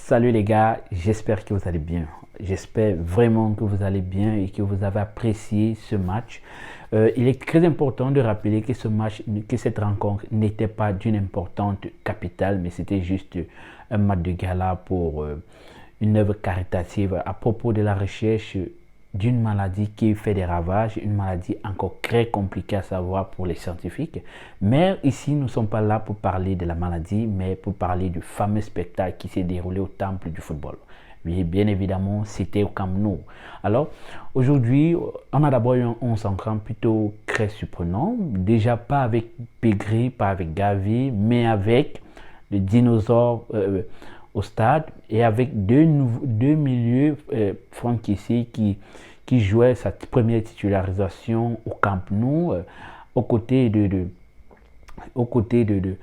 Salut les gars, j'espère que vous allez bien. J'espère vraiment que vous allez bien et que vous avez apprécié ce match. Il est très important de rappeler que ce match, que cette rencontre n'était pas d'une importance capitale, mais c'était juste un match de gala pour une œuvre caritative à propos de la recherche d'une maladie qui fait des ravages, une maladie encore très compliquée à savoir pour les scientifiques. Mais ici, nous ne sommes pas là pour parler de la maladie, mais pour parler du fameux spectacle qui s'est déroulé au temple du football. Oui, bien évidemment, c'était au Camp Nou. Alors, aujourd'hui, on a d'abord eu un 11 en grand plutôt très surprenant. Déjà pas avec Pegri, pas avec Gavi, mais avec le dinosaure au stade et avec deux milieux franchissés qui jouaient sa première titularisation au Camp Nou aux côtés aux côtés de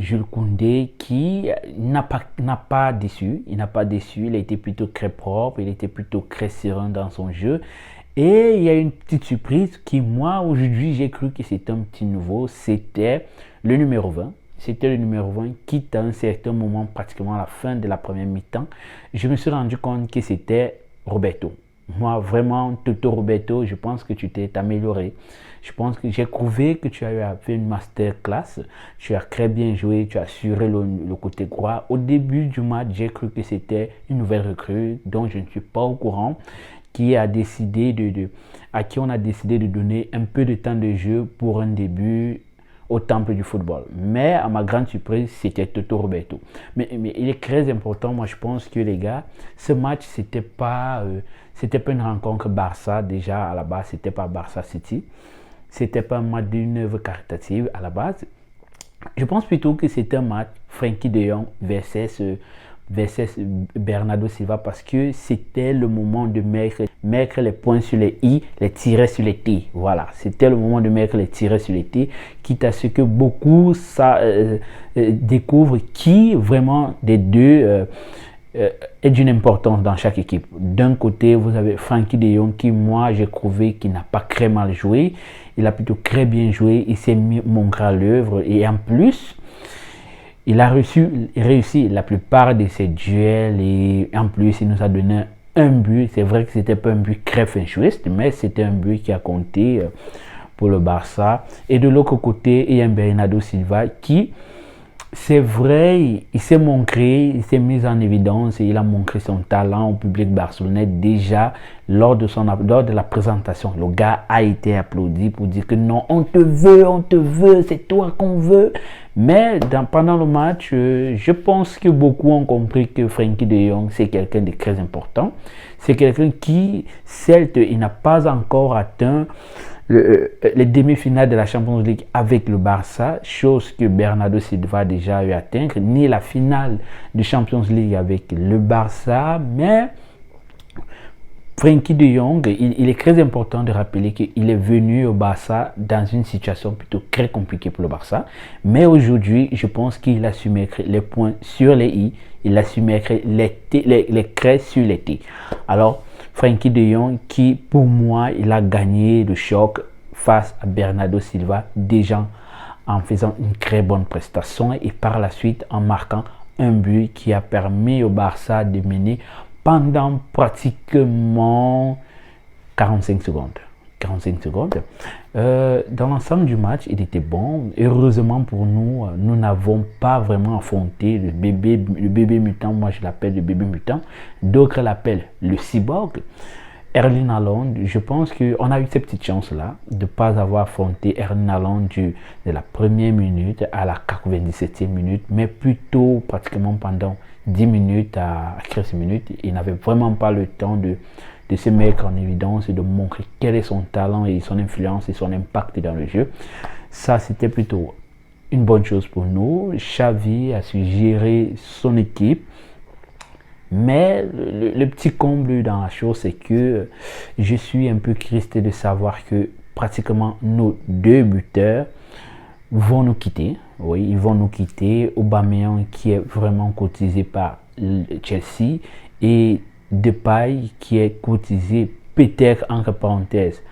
Jules Koundé qui n'a pas déçu. Il n'a pas déçu. Il a été plutôt très propre. Il était plutôt très serein dans son jeu. Et il y a une petite surprise qui, moi, aujourd'hui, j'ai cru que c'était un petit nouveau. C'était le numéro 20. C'était le numéro 20 qui, à un certain moment, pratiquement à la fin de la première mi-temps, je me suis rendu compte que c'était Roberto. Moi, vraiment, Toto Roberto, je pense que tu t'es amélioré. Je pense que j'ai trouvé que tu as fait une masterclass. Tu as très bien joué, tu as assuré le côté droit. Au début du match, j'ai cru que c'était une nouvelle recrue dont je ne suis pas au courant, à qui on a décidé de donner un peu de temps de jeu pour un début au temple du football. Mais à ma grande surprise, c'était Toto Roberto. Mais il est très important, moi je pense que les gars, ce match, c'était pas une rencontre Barça, déjà à la base, c'était pas Barça City. C'était pas un match d'une œuvre caritative à la base. Je pense plutôt que c'était un match Frenkie de Jong versus Bernardo Silva parce que c'était le moment de mettre les points sur les i, les tirer sur les t. Voilà, c'était le moment de mettre les tirer sur les t, quitte à ce que beaucoup découvrent qui vraiment des deux est d'une importance dans chaque équipe. D'un côté, vous avez Frenkie de Jong qui, moi, j'ai trouvé qu'il n'a pas très mal joué. Il a plutôt très bien joué. Il s'est montré à l'œuvre et en plus, il a réussi la plupart de ses duels et en plus, il nous a donné un but. C'est vrai que c'était pas un but très finchouiste, mais c'était un but qui a compté pour le Barça. Et de l'autre côté, il y a Bernardo Silva qui, c'est vrai, il s'est montré, il s'est mis en évidence et il a montré son talent au public barcelonais déjà lors de la présentation. Le gars a été applaudi pour dire que non, on te veut, c'est toi qu'on veut. Mais pendant le match, je pense que beaucoup ont compris que Frenkie de Jong, c'est quelqu'un de très important. C'est quelqu'un qui, certes, il n'a pas encore atteint les demi-finales de la Champions League avec le Barça, chose que Bernardo Silva a déjà eu à atteindre, ni la finale de Champions League avec le Barça, mais Frenkie de Jong, il est très important de rappeler qu'il est venu au Barça dans une situation plutôt très compliquée pour le Barça, mais aujourd'hui, je pense qu'il a su mettre les points sur les i, il a su mettre les craies sur les t. Alors, Frenkie de Jong qui, pour moi, il a gagné le choc face à Bernardo Silva, déjà en faisant une très bonne prestation et par la suite en marquant un but qui a permis au Barça de mener pendant pratiquement 45 secondes. 45 secondes. Dans l'ensemble du match, il était bon. Heureusement pour nous, nous n'avons pas vraiment affronté le bébé mutant. Moi, je l'appelle le bébé mutant. D'autres l'appellent le cyborg. Erling Haaland, je pense qu'on a eu cette petite chance-là de ne pas avoir affronté Erling Haaland de la première minute à la 97e minute, mais plutôt pratiquement pendant 10 minutes à 15 minutes. Il n'avait vraiment pas le temps de se mettre en évidence et de montrer quel est son talent et son influence et son impact dans le jeu. Ça, c'était plutôt une bonne chose pour nous. Xavi a su gérer son équipe. Mais le petit comble dans la chose, c'est que je suis un peu triste de savoir que pratiquement nos deux buteurs vont nous quitter. Oui, ils vont nous quitter. Aubameyang qui est vraiment cotisé par Chelsea et Depay qui est cotisé peut-être entre parenthèses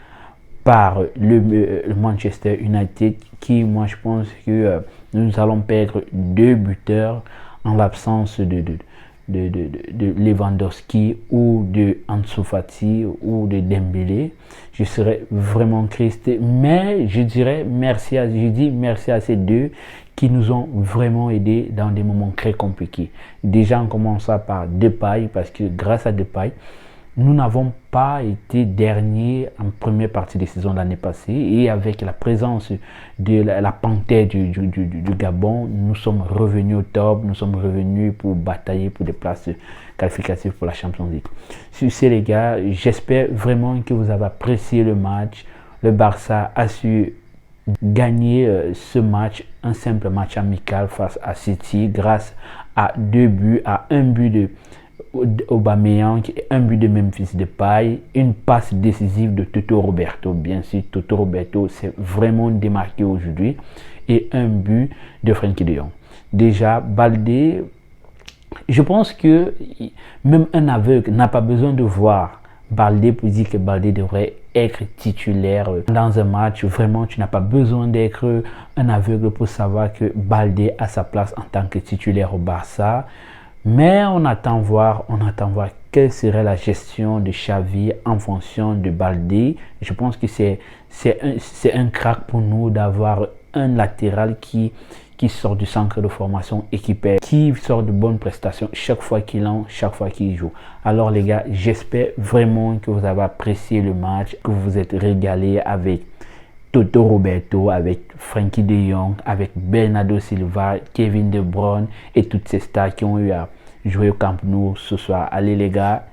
par le Manchester United qui, moi je pense que nous allons perdre deux buteurs en l'absence de Lewandowski ou de Ansu Fati ou de Dembélé, je serais vraiment triste. Mais je dirais merci à ces deux qui nous ont vraiment aidés dans des moments très compliqués. Déjà en commençant par Depay, parce que grâce à Depay, nous n'avons pas été derniers en première partie de saison l'année passée, et avec la présence de la panthère du Gabon, nous sommes revenus au top, nous sommes revenus pour batailler pour des places qualificatives pour la Champions League. Sur ce les gars, j'espère vraiment que vous avez apprécié le match. Le Barça a su gagner ce match, un simple match amical face à City grâce à 2 buts, à un but de Aubameyang, un but de Memphis Depay, une passe décisive de Toto Roberto. Bien sûr, Toto Roberto s'est vraiment démarqué aujourd'hui, et un but de Frenkie de Jong. Déjà, Baldé, je pense que même un aveugle n'a pas besoin de voir Baldé pour dire que Baldé devrait être titulaire dans un match. Vraiment, tu n'as pas besoin d'être un aveugle pour savoir que Baldé a sa place en tant que titulaire au Barça. Mais on attend voir quelle serait la gestion de Xavi en fonction de Baldé. Je pense que c'est un crack pour nous d'avoir un latéral qui sort du centre de formation et qui sort de bonnes prestations chaque fois qu'il joue. Alors les gars, j'espère vraiment que vous avez apprécié le match, que vous vous êtes régalés avec Toto Roberto, avec Frenkie de Jong, avec Bernardo Silva, Kevin De Bruyne et toutes ces stars qui ont eu à jouer au Camp Nou ce soir. Allez les gars,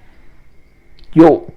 yo!